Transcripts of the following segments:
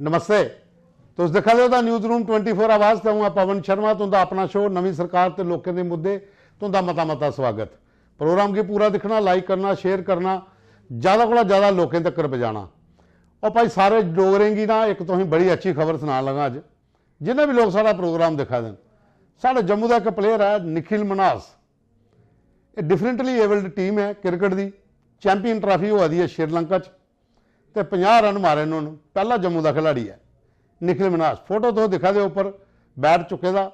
नमस्ते। तुस दिक्खा दे हो न्यूज़ रूम 24 आवाज़ ते हूँ पवन शर्मा। तुंदा अपना शो नवीं सरकार ते लोकें दे मुद्दे। तुंदा मता मता स्वागत। प्रोग्राम गी पूरा दिखना, लाइक करना, शेयर करना, ज़्यादा कोला ज़्यादा लोकें तक पजाना। और भाई सारे डोगरें गी ना एक तुसें बड़ी अच्छी खबर सुना लगा अज। जिन्हें भी लोग सारा प्रोग्राम दिखा देन, साढ़े जम्मू का एक प्लेयर है निखिल मनास। ये डिफरेंटली एबल्ड टीम है क्रिकेट की। चैंपियन ट्राफी होआ दी है श्रीलंका ते 50 रन मारे उन्होंने। पहला जम्मू का खिलाड़ी है निखिल मनास। फोटो तो दिखा दे उपर बैट चुके दा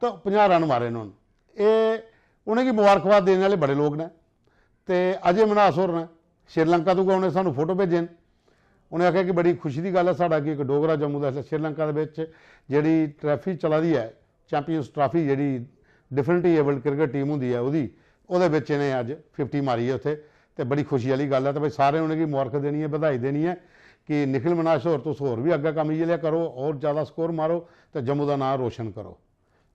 तो 50 रन मारे उन्होंने। ये उन्हें मुबारकबाद देने वाले बड़े लोग ने। तो अजय मनास होर ने श्रीलंका तो उन्हें सानू फोटो भेजे ने। उन्हें आख्या कि बड़ी खुशी की गल है साड़ा कि एक डोगरा जम्मू का श्रीलंका जी ट्रॉफी चला दी है चैंपियंस ट्राफी जी डिफरेंटली एबल्ड क्रिकेट टीम होंगी है वो इन्हें अज 50 मारी है उत्थे। तो बड़ी खुशी वाली गल है। तो भाई सारे उन्हें मुबारक देनी है, बधाई देनी है कि निखिल मनास होर तुस होर भी अग्गे कम लिया करो और ज़्यादा स्कोर मारो तो जम्मू का नाम रोशन करो।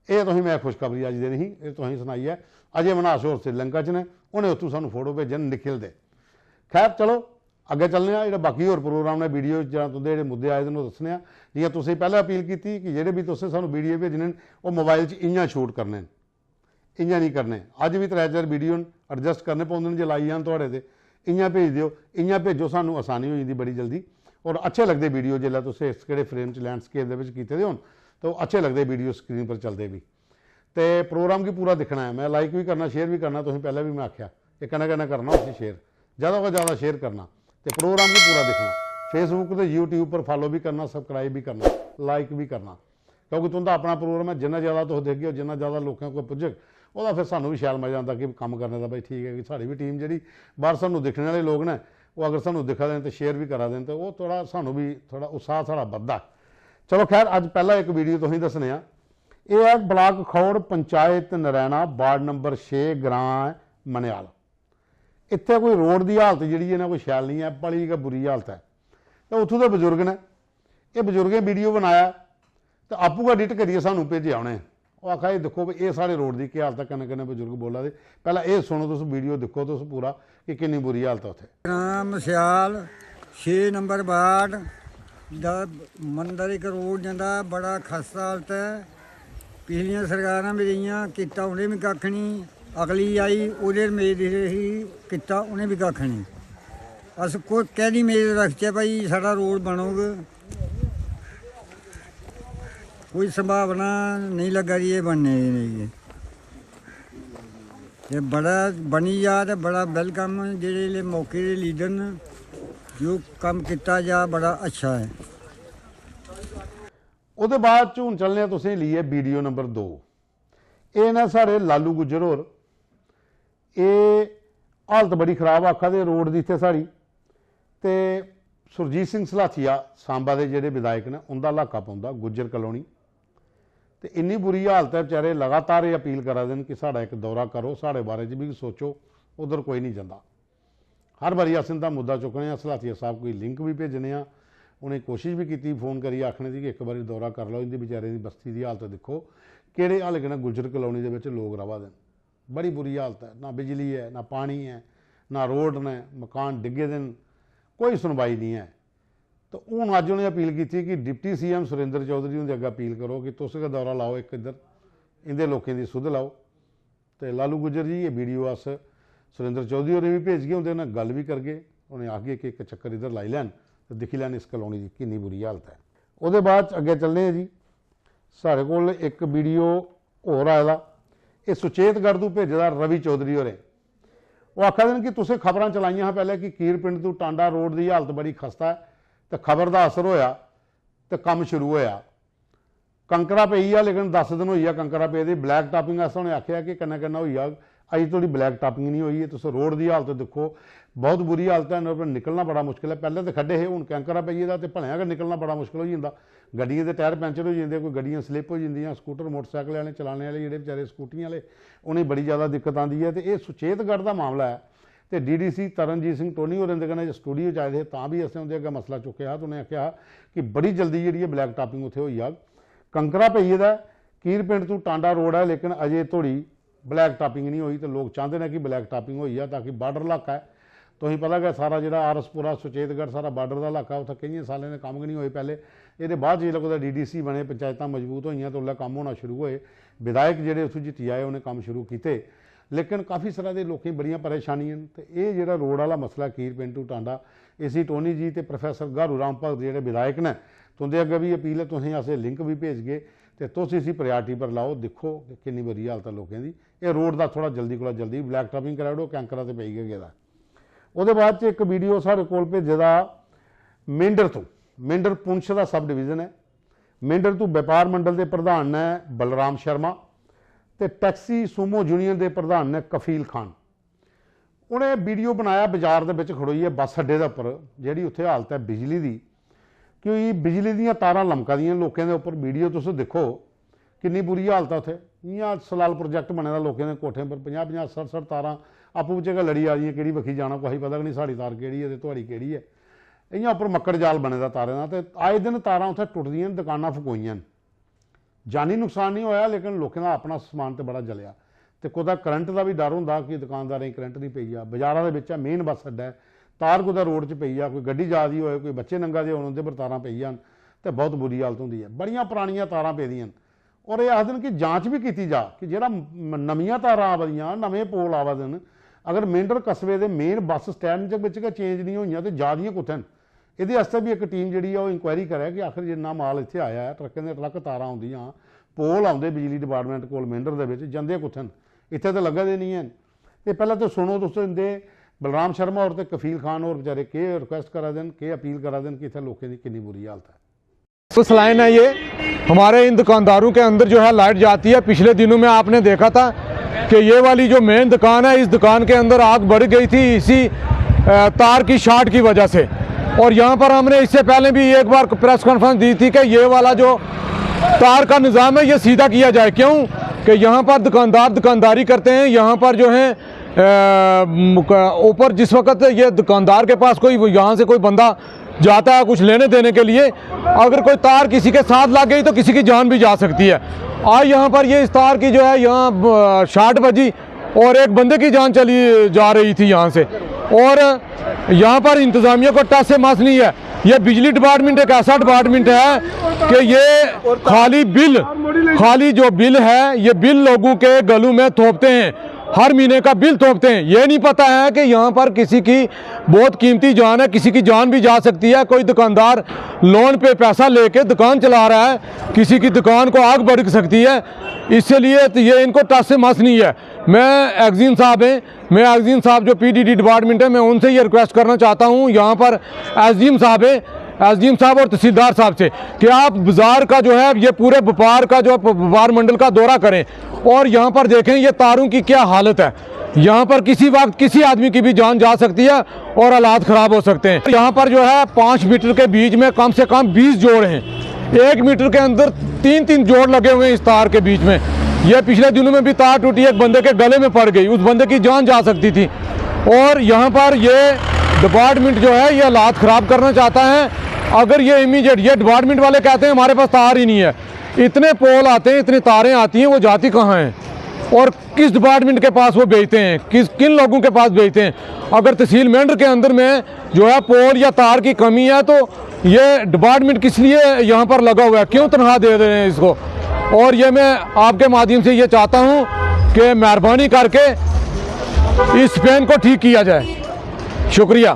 ये तुम मैं खुशखबरी अज देनी ही ये तुम सुनाई है। अजय मनास होर श्रीलंका च ने, उन्हें उत्थों सानू फोटो भेजन निखिल दे। खैर चलो अगे चलने जो बाकी होर प्रोग्राम ने वीडियो जो तुंदे मुद्दे आए दिन दसने। जियां तुसीं पहले अपील की कि जेडे भी तुसें सानू वीडियो भेजने वो मोबाइल इयां शूट करने, इयां नहीं करने। अज भी 3-4 वीडियो एडजस्ट करने पौंदे जे लाई जान तुहाडे ते। इयां भेज दिओ, इयां भेजो, सानू आसानी हो जाती बड़ी जल्दी। और अच्छे लगते वीडियो जिसलै तुसें इस किहड़े फ्रेम च लैंडस्केप दे विच कीते दे होन तो अच्छे लगते वीडियो स्क्रीन पर चलते भी। तो प्रोग्राम की पूरा दिखना है। मैं लाइक भी करना, शेयर भी करना। तुसीं पहले भी मैं आख्या ये कन्नै करना उसी शेयर, ज़्यादा को ज़्यादा शेयर करना। तो प्रोग्राम भी पूरा दिखना। फेसबुक तो यूट्यूब पर फॉलो भी करना, सबसक्राइब भी करना, लाइक भी करना। क्योंकि तुंदा अपना प्रोग्राम है। जिन्ना ज़्यादा तुस देखगे जिन्ना ज़्यादा लोगों को पुजग वह फिर सानू भी शैल मजा आता कि कम करने का। भाई ठीक है कि साड़ी भी टीम जी बाहर सानू दिखने वाले लोग ने वो अगर सानू दिखा दें तो शेयर भी करा दें तो वो थोड़ा सानू भी थोड़ा उत्साह साड़ा बधदा। चलो खैर अज पहला एक वीडियो तुसीं दसने आ। यह है block Khour panchayat Naraina ward number 6 ग्रां मनियाल। इत्थे कोई रोड की हालत जी है ना कोई शैल नहीं है, बड़ी गै बुरी हालत है। तो उत्थों के बजुर्ग ने ये बजुर्गें वीडियो बनाया तो आपू एडिट करिए सानू भेजे उन्हें। वो आखा ये देखो ये साढ़े रोड की हालत है। कन्नै कन्नै बजुर्ग बोला दे। पहला ये सुनो तुस वीडियो देखो तुस पूरा कि कितनी बुरी हालत है उत्थे। ग्राम मसियाल 6 नंबर वार्ड दा मंदर एक रोड जाता बड़ा खस्ता हालत है। पिछलियां सरकारां भी रहियां किता उन्हें भी कक्ख नहीं। अगली आई उहदे मेद ही किता उन्हें भी कक्ख नहीं। अस कोई कैदी मेद रखचे भाई साड़ा रोड बनोग, कोई संभावना नहीं लगा रही है बनने की। ये बड़ा बनी जा तो बड़ा वेलकम जेडे मौके के लीडर ने जो काम किया जा बड़ा अच्छा है। उसके बाद हूँ चलने तुसें लिए वीडियो नंबर 2। ये ना साढ़े लालू गुज्जर होर ये हालत बड़ी खराब आखा दे रोड की इत्थे साड़ी। तो सुरजीत सिंह सलाथिया सांबा के जोड़े विधायक ने उनका इलाका पौंदा गुज्जर कलोनी। तो इन्नी बुरी हालत है बेचारे लगातार ये अपील करा देन कि साड़ा एक दौरा करो, साढ़े बारे भी सोचो। उधर कोई नहीं जाता। हर बारी अस इनका मुद्दा चुकने सलाथिया साहब कोई लिंक भी भेजने। उन्हें कोशिश भी की फोन करिए आखने की कि एक बार दौरा कर लो, इनकी बेचारे की बस्ती की हालत देखो किहड़े हाल के गुज्जर कलोनी के लोग रवा देन। बड़ी बुरी हालत है, ना बिजली है, ना पानी है, ना रोड ने, मकान डिगे दिन, कोई सुनवाई नहीं है। तो हूँ अज उन्हें अपील की कि डिप्टी CM सुरेंद्र चौधरी उनके अगे अपील करो कि तुस का दौरा लाओ एक इधर इंदे लोगों की सुध लाओ। तो लालू गुज्जर जी ये वीडियो अस सुरेंद्र चौधरी होरें भी भेज गए, उनके गल भी करके उन्हें आगे कि एक चक्कर इधर लाई लैन तो दिखी लैन इस कलोनी की कितनी बुरी हालत है। वो बाद अगे चलने जी साढ़े को एक वीडियो होर आया। ये सुचेतगढ़ तो भेजदा रवि चौधरी होरें। वो आखा दिन कि तुसें खबरां चलाइयां पहले कि कीर पिंड तो टांडा रोड की हालत बड़ी खस्ता है। तो खबर का असर होया तो काम शुरू होया। कंकरा पई है लेकिन 10 दिन हुई है कंकरा पे दी। ब्लैक टापिंग अस उन्हें आख्या कि कन्नै कन्नै होई जाग, अजे थोड़ी ब्लैक टापिंग नहीं हुई है। तुस रोड की हालत देखो बहुत बुरी हालत है। इन्होंने निकलना बड़ा मुश्किल है। पहले तो खड्डे है, हूँ कंकरा पई दा तो भलेआं गै निकलना बड़ा मुश्किल हो जाता। गड्डियों के टायर पैंचर हो जाते, कोई गड्डियां स्लिप हो जांदियां, स्कूटर मोटरसाइकिल वाले चलाने वाले जोड़े बेचारे स्कूटियां वाले उन्हें बड़ी ज़्यादा दिक्कत आती है। तो यह सुचेतगढ़ का मामला है। तो DDC तरनजीत सिंह टोनी होरें दे कन्नै स्टूडियो च आए थे तां भी असें उंदे अग्गे मसला चुक्या। तो उन्हें आख्या कि बड़ी जल्दी जी ब्लैक टापिंग उत्थे होई जाग। कंकरा पई दा कीर पिंड तो टांडा रोड है लेकिन अजे थोड़ी ब्लैक टापिंग नहीं हुई। तो लोग चाहते हैं कि ब्लैक टापिंग हुई है ताकि बार्डर इलाका है ਤੁਸੀਂ ਪਤਾ ਕਿ ਸਾਰਾ ਜਿਹੜਾ ਆਰਸਪੁਰਾ ਸੁਚੇਤਗੜ੍ਹ ਸਾਰਾ ਬਾਰਡਰ ਦਾ ਇਲਾਕਾ ਉੱਥੇ ਕਈਆਂ ਸਾਲਾਂ ਦੇ ਕੰਮ ਨਹੀਂ ਹੋਏ ਪਹਿਲੇ। ਇਹਦੇ ਬਾਅਦ ਜਦੋਂ ਉਹਦਾ DDC ਬਣੇ, ਪੰਚਾਇਤਾਂ ਮਜ਼ਬੂਤ ਹੋਈਆਂ ਤਾਂ ਉਹਦਾ ਕੰਮ ਹੋਣਾ ਸ਼ੁਰੂ ਹੋਏ। ਵਿਧਾਇਕ ਜਿਹੜੇ ਉੱਥੋਂ ਜਿੱਤੀ ਆਏ ਉਹਨੇ ਕੰਮ ਸ਼ੁਰੂ ਕੀਤੇ, ਲੇਕਿन काफ़ी सारा दे लोकें बड़ियां परेशानियां। तो ये जो रोड वाला मसला कीर पिंटू टांडा, इसी टोनी जी तो प्रोफैसर गारू राम भगत जो विधायक ने, तुंदे अगे भी अपील है, तुसीं असें लिंक भी भेज गए तो तुसीं इसी प्रायोरिटी पर लाओ। देखो कि कितनी बुरी हालत है लोगों की। ये रोड का थोड़ा जल्दी को जल्दी ब्लैक टॉपिंग करा दो, कैंकरा तो पई गया। उसदे बाद एक वीडियो साढ़े कोल भेजे दा मेंढर तो, मेंढर पुंछ का सब डिवीजन है। मेंढर तो व्यापार मंडल के प्रधान ने बलराम शर्मा तो टैक्सी सूमो यूनियन के प्रधान ने कफील खान। उन्हें वीडियो बनाया बाजार के खड़ोई है बस अड्डे के उपर, जी उत्थे हालत है बिजली की, कि बिजली दियाँ तारां लमका दियां लोगों के उपर। वीडियो तुस देखो कितनी बुरी हालत है। उत्थे इयां सलाल प्रोजैक्ट बने दा लोगों के कोठे पर 50-50 60-60 तारां आपू बिच लड़ी आ रही कि बखी जाना, कोई पता नहीं साड़ी तार किहड़ी है तो तुहाड़ी किहड़ी है। इयां उपर मक्कड़ जाल बने दा तारें दा, ते आए दिन तारां उत्थे टुटदियां, दुकानां फकोईयां। जानी नुकसान नहीं होया, लेकिन लोगों का अपना समान तो बड़ा जलिया। तो कुदा करंट का भी डर होंदा कि दुकानदारें करंट नहीं पई आ। बाजारां दे विच मेन बस अड्डा है, तार कुदा रोड च पई आ, कोई गड्डी जा दी होए, कोई बच्चे नंगा दे होण, उहदे पर तारां पईयां तो बहुत बुरी हालत होंदी है। बड़ियां पुरानियां तारां पेदियां और ये आखदे कि जांच भी की जा कि जिहड़ा नवीआं तारां आवदियां, नवें पोल आवदे न, अगर मेंढर कस्बे के मेन बस स्टैंड के चेंज नहीं होईयां तो जादियां कुत्थे न। ये भी एक टीम जी इंक्वायरी करे कि आखिर जिन्ना माल इत्थे आया है, ट्रकों के ट्रक तारां आउंदियां, पोल आउंदे बिजली डिपार्टमेंट कोल मेंढर दे विच, जांदे कुत्थे न, इत्थे तो लगदे नहीं हैं। तो पहले तो सुनो दोस्तों, इनके बलराम शर्मा और तो कफील खान और बेचारे के रिक्वेस्ट करा देन, के अपील करा देन कि इत्थे लोगों की कितनी बुरी हालत है। उस लाइन है ये हमारे इन दुकानदारों के अंदर जो है लाइट जाती है। पिछले दिनों में आपने देखा था कि ये वाली जो मेन दुकान है, इस दुकान के अंदर आग बढ़ गई थी इसी तार की शॉर्ट की वजह से। और यहाँ पर हमने इससे पहले भी एक बार प्रेस कॉन्फ्रेंस दी थी कि ये वाला जो तार का निज़ाम है ये सीधा किया जाए। क्यों कि यहाँ पर दुकानदार दुकानदारी करते हैं। यहाँ पर जो है ऊपर जिस वक्त ये दुकानदार के पास कोई यहाँ से कोई बंदा जाता है कुछ लेने देने के लिए, अगर कोई तार किसी के साथ लग गई तो किसी की जान भी जा सकती है। आज यहाँ पर ये इस तार की जो है यहाँ शॉर्ट बजी और एक बंदे की जान चली जा रही थी यहाँ से। और यहाँ पर इंतज़ामिया को टस से मस नहीं है। ये बिजली डिपार्टमेंट एक ऐसा डिपार्टमेंट है कि ये खाली जो बिल है ये बिल लोगों के गलों में थोपते हैं, हर महीने का बिल थोपते हैं। ये नहीं पता है कि यहाँ पर किसी की बहुत कीमती जान है, किसी की जान भी जा सकती है। कोई दुकानदार लोन पे पैसा लेके दुकान चला रहा है, किसी की दुकान को आग बढ़ सकती है। इसलिए तो ये इनको टस से मस नहीं है। मैं एग्जीन साहब हैं, मैं एग्जीन साहब जो PDD डिपार्टमेंट है, मैं उनसे ये रिक्वेस्ट करना चाहता हूँ यहाँ पर एसडीएम साहब है, एसडीएम साहब और तहसीलदार साहब से कि आप बाज़ार का जो है ये पूरे व्यापार का जो व्यापार मंडल का दौरा करें और यहाँ पर देखें ये तारों की क्या हालत है। यहाँ पर किसी वक्त किसी आदमी की भी जान जा सकती है और हालात ख़राब हो सकते हैं। यहाँ पर जो है 5 मीटर के बीच में कम से कम 20 जोड़ हैं, 1 मीटर के अंदर 3-3 जोड़ लगे हुए हैं इस तार के बीच में। ये पिछले दिनों में भी तार टूटी, एक बंदे के गले में पड़ गई, उस बंदे की जान जा सकती थी। और यहाँ पर ये डिपार्टमेंट जो है ये हालात ख़राब करना चाहता है। अगर ये इमीडिएट, ये डिपार्टमेंट वाले कहते हैं हमारे पास तार ही नहीं है, इतने पोल आते हैं, इतनी तारें आती हैं, वो जाती कहाँ हैं और किस डिपार्टमेंट के पास वो बेचते हैं, किन लोगों के पास बेचते हैं। अगर तहसील मेंढर के अंदर में जो है पोल या तार की कमी है तो ये डिपार्टमेंट किस लिए यहाँ पर लगा हुआ है, क्यों तनख्वाह दे रहे हैं इसको। और ये मैं आपके माध्यम से ये चाहता हूँ कि मेहरबानी करके इस पेन को ठीक किया जाए। शुक्रिया।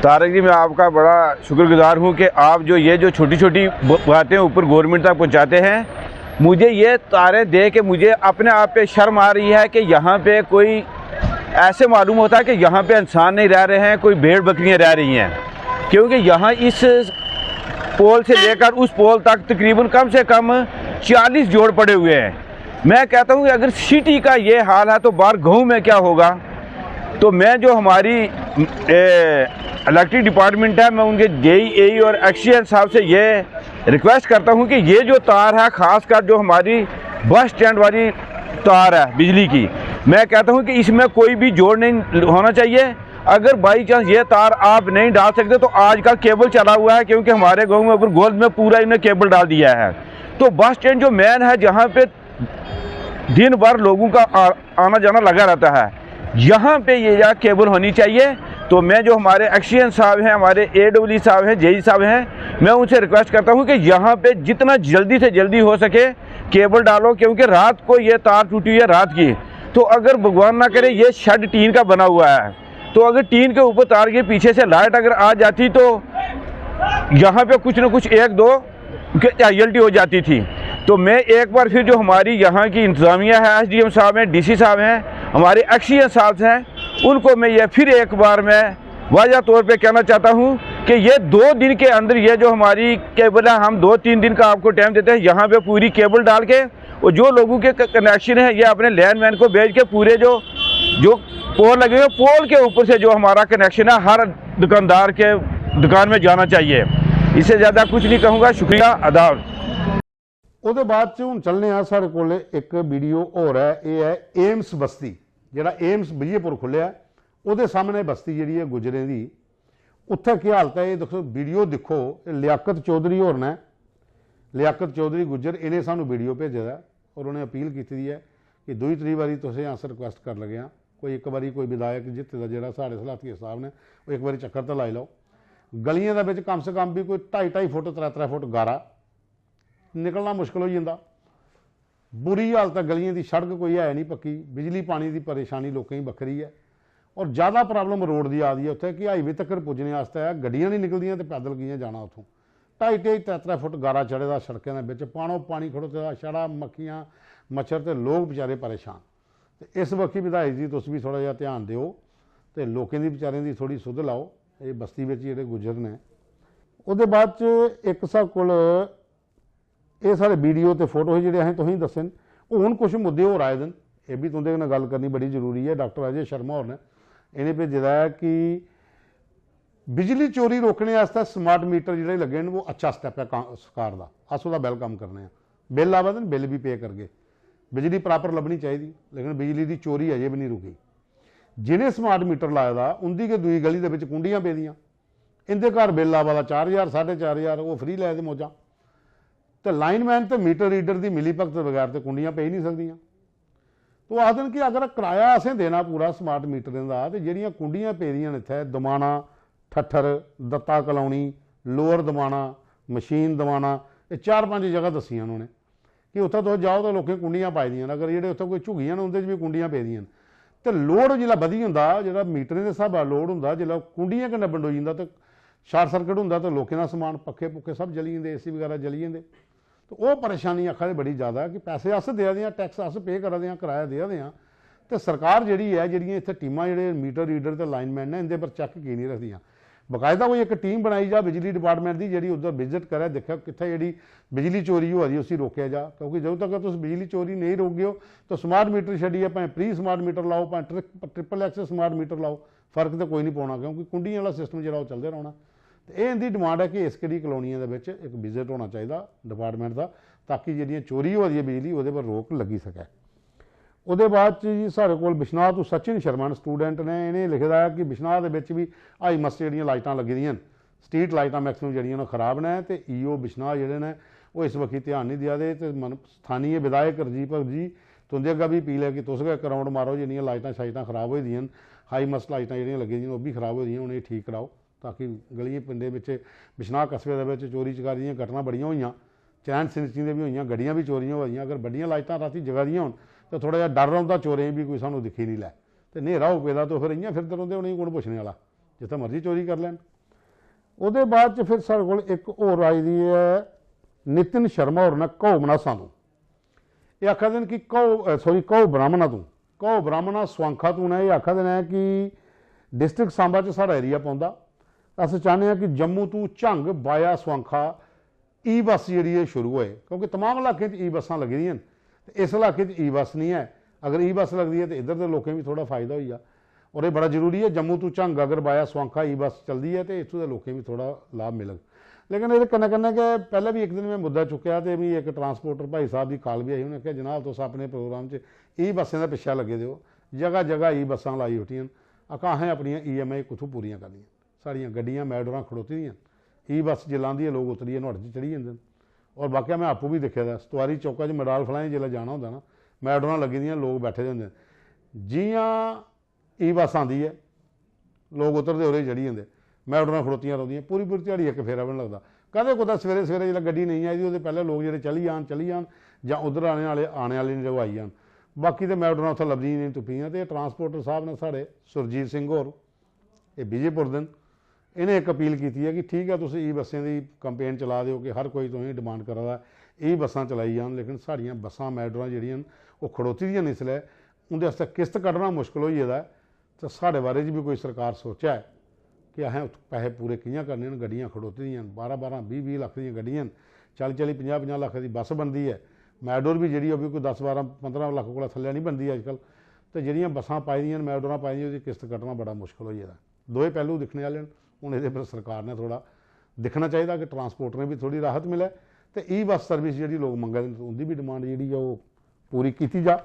तारक जी, मैं आपका बड़ा शुक्रगुजार हूँ कि आप जो छोटी छोटी बातें ऊपर गवर्नमेंट तक पहुँचाते हैं। मुझे ये तारें दे के मुझे अपने आप पे शर्म आ रही है कि यहाँ पे कोई ऐसे मालूम होता है कि यहाँ पे इंसान नहीं रह रहे हैं, कोई भेड़ बकरियाँ रह रही हैं। क्योंकि यहाँ इस पोल से लेकर उस पोल तक तकरीबन कम से कम 40 जोड़ पड़े हुए हैं। मैं कहता हूँ कि अगर सिटी का ये हाल है तो बाहर गाँव में क्या होगा। तो मैं जो हमारी इलेक्ट्रिक डिपार्टमेंट है, मैं उनके JEE और एक्सीएन साहब से ये रिक्वेस्ट करता हूँ कि ये जो तार है, ख़ासकर जो हमारी बस स्टैंड वाली तार है बिजली की, मैं कहता हूँ कि इसमें कोई भी जोड़ नहीं होना चाहिए। अगर बाई चांस ये तार आप नहीं डाल सकते तो आज का केबल चला हुआ है, क्योंकि हमारे गाँव में ऊपर गोल्ड में पूरा इन्हें केबल डाल दिया है। तो बस स्टैंड जो मेन है, जहाँ पे दिन भर लोगों का आना जाना लगा रहता है, यहाँ पे ये या केबल होनी चाहिए। तो मैं जो हमारे एक्सीएन साहब हैं, हमारे AWE साहब हैं, जेई साहब हैं, मैं उनसे रिक्वेस्ट करता हूँ कि यहाँ पे जितना जल्दी से जल्दी हो सके केबल डालो, क्योंकि रात को ये तार टूटी है रात की, तो अगर भगवान ना करे ये शेड टीन का बना हुआ है, तो अगर टीन के ऊपर तार के पीछे से लाइट अगर आ जाती तो यहाँ पे कुछ न कुछ 1-2 कैजुअल्टी हो जाती थी। तो मैं एक बार फिर जो हमारी यहाँ की इंतज़ामिया है, SDM साहब हैं, DC साहब हैं, हमारे एक्सीएन साहब हैं, उनको मैं ये फिर एक बार मैं वाज़ह तौर पे कहना चाहता हूँ कि ये 2 दिन के अंदर ये जो हमारी केबल है, हम 2-3 दिन का आपको टाइम देते हैं, यहाँ पे पूरी केबल डाल के, और जो लोगों के कनेक्शन है ये अपने लैंडमैन को भेज के पूरे जो पोल लगे हुए पोल के ऊपर से जो हमारा कनेक्शन है हर दुकानदार के दुकान में जाना चाहिए। इससे ज़्यादा कुछ नहीं कहूँगा। शुक्रिया, आदाब। ਉਹਦੇ ਬਾਅਦ ਚ ਹੁਣ ਚੱਲਨੇ ਆ ਸਾਡੇ ਕੋਲ ਇੱਕ ਵੀਡੀਓ ਹੋਰ ਹੈ। ਇਹ ਹੈ ਏਮਸ ਬਸਤੀ, ਜਿਹੜਾ ਏਮਸ ਵਿਜੇਪੁਰ ਖੁੱਲਿਆ ਉਹਦੇ ਸਾਹਮਣੇ ਬਸਤੀ ਜਿਹੜੀ ਹੈ ਗੁਜਰੇ ਦੀ, ਉੱਥੇ ਕੀ ਹਾਲਤ ਹੈ ਇਹ ਦੇਖੋ। ਵੀਡੀਓ ਦੇਖੋ, ਲਿਆਕਤ ਚੌਧਰੀ ਹੋਰ ਨੇ, ਲਿਆਕਤ ਚੌਧਰੀ ਗੁੱਜਰ, ਇਹਨੇ ਸਾਨੂੰ ਵੀਡੀਓ ਭੇਜਿਆ ਦਾ ਔਰ ਉਹਨੇ ਅਪੀਲ ਕੀਤੀ ਹੈ ਕਿ 2-3 ਵਾਰੀ ਤੁਸੀਂ ਆਸ ਰਿਕੁਐਸਟ ਕਰ ਲਗੇ ਆ, ਕੋਈ ਇੱਕ ਵਾਰੀ ਕੋਈ ਵਿਧਾਇਕ ਜਿੱਥੇ ਦਾ ਜਿਹੜਾ ਸਾਡੇ ਸਲਾਹਤੀ ਸਾਹਿਬ ਨੇ ਉਹ ਇੱਕ ਵਾਰੀ ਚੱਕਰ ਤਾਂ ਲਾਈ ਲਓ। ਗਲੀਆਂ ਦੇ ਵਿੱਚ ਕਮ ਸੇ ਕਮ ਵੀ ਕੋਈ 2.5 ਫੁੱਟ 3 ਫੁੱਟ ਗਾਰਾ, ਨਿਕਲਣਾ ਮੁਸ਼ਕਿਲ ਹੋ ਜਾਂਦਾ। ਬੁਰੀ ਹਾਲਤ ਹੈ ਗਲੀਆਂ ਦੀ, ਸੜਕ ਕੋਈ ਹੈ ਨਹੀਂ ਪੱਕੀ, ਬਿਜਲੀ ਪਾਣੀ ਦੀ ਪਰੇਸ਼ਾਨੀ ਲੋਕਾਂ ਦੀ ਵੱਖਰੀ ਹੈ, ਔਰ ਜ਼ਿਆਦਾ ਪ੍ਰੋਬਲਮ ਰੋਡ ਦੀ ਆ ਰਹੀ ਹੈ ਉੱਥੇ ਕਿ ਹਾਈਵੇ ਤੱਕ ਪੁੱਜਣੇ ਵਾਸਤੇ ਹੈ, ਗੱਡੀਆਂ ਨਹੀਂ ਨਿਕਲਦੀਆਂ ਤੇ ਪੈਦਲ ਕਿਵੇਂ ਜਾਣਾ ਉੱਥੋਂ। 2.5-3 ਫੁੱਟ ਗਾਰਾ ਚੜੇ ਦਾ ਸੜਕਾਂ ਦੇ ਵਿੱਚ, ਪਾਣੀ ਖੜੋਤੇ ਦਾ, ਛੜਾ ਮੱਖੀਆਂ ਮੱਛਰ ਤੇ ਲੋਕ ਵਿਚਾਰੇ ਪਰੇਸ਼ਾਨ। ਤੇ ਇਸ ਵਕਤ ਵਿਧਾਇਕ ਜੀ ਤੁਸੀਂ ਵੀ ਥੋੜ੍ਹਾ ਜਿਹਾ ਧਿਆਨ ਦਿਓ ਤੇ ਲੋਕਾਂ ਦੀ ਵਿਚਾਰਿਆਂ ਦੀ ਥੋੜ੍ਹੀ ਸੁਧ ਲਾਓ। ਇਹ ਬਸਤੀ ਵਿੱਚ ਜਿਹੜੇ ਗੁਜ਼ਰ ਨੇ। ਉਹਦੇ ਬਾਅਦ 'ਚ ਇੱਕ ਸਾਡੇ ਕੋਲ ਇਹ ਸਾਰੇ ਵੀਡੀਓ ਤੇ ਫੋਟੋ ਹੈ ਜਿਹੜੇ ਅਸੀਂ ਤੁਸੀਂ ਦੱਸੇ ਨੇ, ਉਹ ਹੁਣ ਕੁਛ ਮੁੱਦੇ ਹੋਰ ਆਏ ਦਿਨ, ਇਹ ਵੀ तुंदे ਨਾਲ ਗੱਲ ਕਰਨੀ ਬੜੀ ਜ਼ਰੂਰੀ ਹੈ। ਡਾਕਟਰ ਅਜੇ ਸ਼ਰਮਾ ਹੋਰ ਨੇ ਇਹਨੇ ਭੇਜਿਆ ਹੈ ਕਿ ਬਿਜਲੀ ਚੋਰੀ ਰੋਕਣੇ ਵਾਸਤੇ ਸਮਾਰਟ ਮੀਟਰ ਜਿਹੜੇ ਲੱਗੇ ਨੇ ਉਹ ਅੱਛਾ ਸਟੈਪ ਹੈ ਸਰਕਾਰ ਦਾ। ਅਸ ਉਹਦਾ ਬਿੱਲ ਕੰਮ ਕਰਨੇ ਆ, ਬਿੱਲ ਆਵੇ ਤਾਂ ਬਿੱਲ ਵੀ ਪੇ ਕਰਕੇ ਬਿਜਲੀ ਪ੍ਰੋਪਰ ਲੱਭਣੀ ਚਾਹੀਦੀ, ਲੇਕਿਨ ਬਿਜਲੀ ਦੀ ਚੋਰੀ ਅਜੇ ਵੀ ਨਹੀਂ ਰੁਕੀ। ਜਿਹਨੇ ਸਮਾਰਟ ਮੀਟਰ ਲਾਇਆ ਦਾ ਉਹਦੀ ਕਿ ਦੂਈ ਗਲੀ ਦੇ ਵਿੱਚ ਕੁੰਡੀਆਂ ਪਈਆਂ, ਇਹਦੇ ਘਰ ਬਿੱਲ ਆਵਾ ਦਾ 4000 4.5 ਉਹ ਫ੍ਰੀ ਲੈ ਦੇ ਮੌਜਾਂ। तो लाइनमैन तो मीटर रीडर की मिली भगत बगैर तो कुंडियां पे ही नहीं सकदियां। तो आखदे कि अगर किराया असें देना पूरा स्मार्ट मीटरें का, तो ਜਿਹੜੀਆਂ कुंडियां पेदियां ने इत्थे Damana, ठट्ठर, Dutta colony, lower Damana, machine Damana, ये 4-5 जगह दसियां उन्होंने कि उत्थे तुस जाओ तो लोकें कुंडियां पाई दियां। अगर ਜਿਹੜੇ उत्थे कोई झुगियां ने उंदे च भी कुंडियां पेदियां तो लोड जिहड़ा वधी हुंदा, जिहड़ा मीटरें दे हिसाब नाल लोड हुंदा, जिहड़ा कुंडियां कन्नै बंडोई जांदा तो शार्ट सर्किट हुंदा तो लोकें दा समान पक्खे पुक्खे सब जली जांदे, AC वगैरह जली जांदे। तो वह परेशानी आखा दे बड़ी ज़्यादा कि पैसे अस दे दें, टैक्स अस पे करा दें, किराया दे दें, तो सरकार जी है जी इतने टीमां जो मीटर रीडर तो लाइनमैन ने इनके पर चैक की नहीं रखदियां। बकायदा कोई एक टीम बनाई जा बिजली डिपार्टमेंट की जी उधर विजिट करे, देखा कितने जी बिजली चोरी हो रही उसी रोकया जा, क्योंकि जब तक तुम बिजली चोरी नहीं रोकगे तो स्मार्ट मीटर छड़िए, भावें प्री स्मार्ट मीटर लाओ, भावें ट्रिपल एक्स स्मार्ट मीटर लाओ, फर्क तो कोई नहीं पाना, क्योंकि कुंडियां वाला सिस्टम जो चलते रहना। तो ये इनकी डिमांड है कि इस कड़ी कलोनिया के एक विजिट होना चाहिए डिपार्टमेंट का, ताकि जी चोरी हो रही है बिजली वो पर रोक लगी सके। उसदे बाद जी साढ़े को बिश्नाह तो सचिन शर्मा स्टूडेंट ने, इन्हें लिखे है कि बिश्नाह के भी हाई मस्त जी लाइटां लगी दियां, स्ट्रीट लाइटां मैक्सिमम जड़ियां खराब ने, तो EO बिश्नाह जोड़े ने वो इस वक्त ध्यान नहीं दिया दे। तो स्थानीय विधायक रजीव जी तुंदे अग्गे भी अपील है कि तुस एक राउंड मारो, जिन्नियां लाइटां शाइटां खराब हो दियां, हाई मस्त लाइटां जिहड़ियां लगी दियां वो भी खराब हो दियां, उन्हें ठीक कराओ, ताकि गलियां पिंडे में बिश्नाह कस्बे के चोरी चकारी दी घटना बड़ियां हुईयां, चैन सिंचिंग दे भी हुईयां, गड्डियां भी चोरियां होईयां। अगर बड़ियां लाइटां राती जगा दियां होण तो थोड़ा जिहा डर रहिंदा चोरें भी कोई सानूं दिखी नहीं लै, तो नेरा हो पेदा तो फिर इयां फिरदे रहिंदे, उनें कौन पुछने वाला, जित्थे मर्जी चोरी कर लैन। ਉਹਦੇ ਬਾਅਦ ਚ फिर साढ़े कोल एक होर आई दी है नितिन शर्मा होर ने घौ मनासा तो, ये आखा दे कि घौ ब्राह्मणा तो, घौ ब्राह्मणा स्वांखा तो ने, ये आखा दे कि डिस्ट्रिक्ट सांबा च साढ़ा एरिया पौंदा, अस चाहते हैं कि जम्मू तो झंग बाया स्वांखा ई बस जी शुरू होए, क्योंकि तमाम इलाके ई बसां लगी दियां, इस इलाके ई बस नहीं है। अगर ई बस लगती है तो इधर के लोगों भी थोड़ा फायदा हो जा, और ये बड़ा जरूरी है। जम्मू तो झंग अगर बाया स्वांखा ई बस चलती है तो इतों के लोगों भी थोड़ा लाभ मिलेगा। लेकिन ये कन्नै कन्नै कि पहले भी एक दिन मैं मुद्दा चुकया तो भी एक ट्रांसपोर्टर भाई साहब की कॉल भी आई, उन्हें कहा जनाब तुस अपने प्रोग्राम से ई बसें का पिछा लगे दो, जगह जगह ई बसां लाई उठियां, आखा असें अपनियां EMI कुत्थों पूरियां करनियां, साड़ियां गड्डियां मैडोरां खड़ोती दियां, ई बस जलांदी है, लोग उतरिए नुहाड़े च चढ़ी जांदे। और बाकी मैं आपू भी देखा सतवारी चौका च मडाल फलाएं जिसलै जाना होंदा ना, मैडोरां लगी दियां, लोग बैठे दे होंदे, जियां ई बस आती है, लोग उतरते उरे चढ़ी जाते, मैडोना खड़ोतियां रौंदियां पूरी पूरी ध्याड़ी एक फेरा भी नहीं लगता। कदें कुदै सवेरे सवेरे जो गड्डी नहीं आई वो पहले लोग जो चली जान जां उधर आने वाले नहीं जो आई जान, बाकी तो मैडोना उत्थे लभदी नहीं तुप्पियां। तो ट्रांसपोर्टर साहब ने साढ़े सुरजीत सिंह होर ये विजयपुर दिन इन्हें एक अपील की है कि ठीक है तुम ई बसें की कंपेन चला दो कि हर कोई तुसें डिमांड करा दा ई बसां चलाई जान, लेकिन साड़ियां बसां मैडोना जिहड़ियां वो खड़ोती दियां निसलै उंदे आस्ते किस्त कड्ढना मुश्किल होई गेदा। तो साढ़े बारे च भी कोई सरकार सोचा है कि असें पैसे पूरे कि'यां करने न, गड्डियां खड़ोती दियां 12-12 20-20 लाख दियां गड्डियां 40-40 50-50 लाख की बस बनती है, मैडोर भी जी भी कोई 10-12-15 लाख को थल्ले नहीं बनती अजकल। तो जिहड़ियां बसां पाई दियां मैडोरां पाई दियां उसकी किस्त कट्टना बड़ा मुश्किल हो जाता। दोए पहलू दिखने वाले हूँ ये पर सरकार ने थोड़ा दिखना चाहिए कि ट्रांसपोर्टर ने भी थोड़ी राहत मिले तो ई बस सर्विस जी लोग मंगा उनकी भी डिमांड जी पूरी की जा।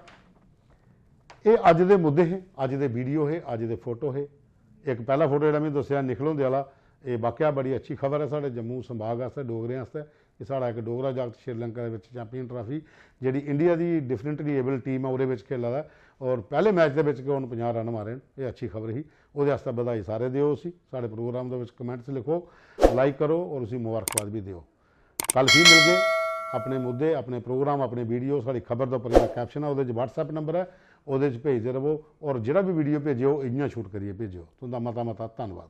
ये अज के मुद्दे है, अज के वीडियो है, अज के फोटो है। एक पहला फोटो जो मैं दसिया निखलों वाला ये वाकया बड़ी अच्छी खबर है साढ़े जम्मू संभाग वास्ते डोगरें वास्ते कि साढ़ा एक डोगरा जागत श्रीलंका के चैंपीयन ट्राफी जी इंडिया की डिफरेंटली एबल टीम है वो खेला है और पहले मैच के उन्होंने 50 रन मारे। ये अच्छी खबर ही वो बधाई सारे दिओ, उसी साढ़े प्रोग्राम के कमेंट्स लिखो, लाइक करो और उसी मुबारकबाद भी दिओ। कल फिर मिल गए अपने मुद्दे अपने प्रोग्राम अपने वीडियो साड़ी खबर का पर कैप्शन है वो WhatsApp नंबर है वो भेजते रहो और जो भी वीडियो भेजो इं शूट करिए भेजो। तुंदा मता धन्यवाद।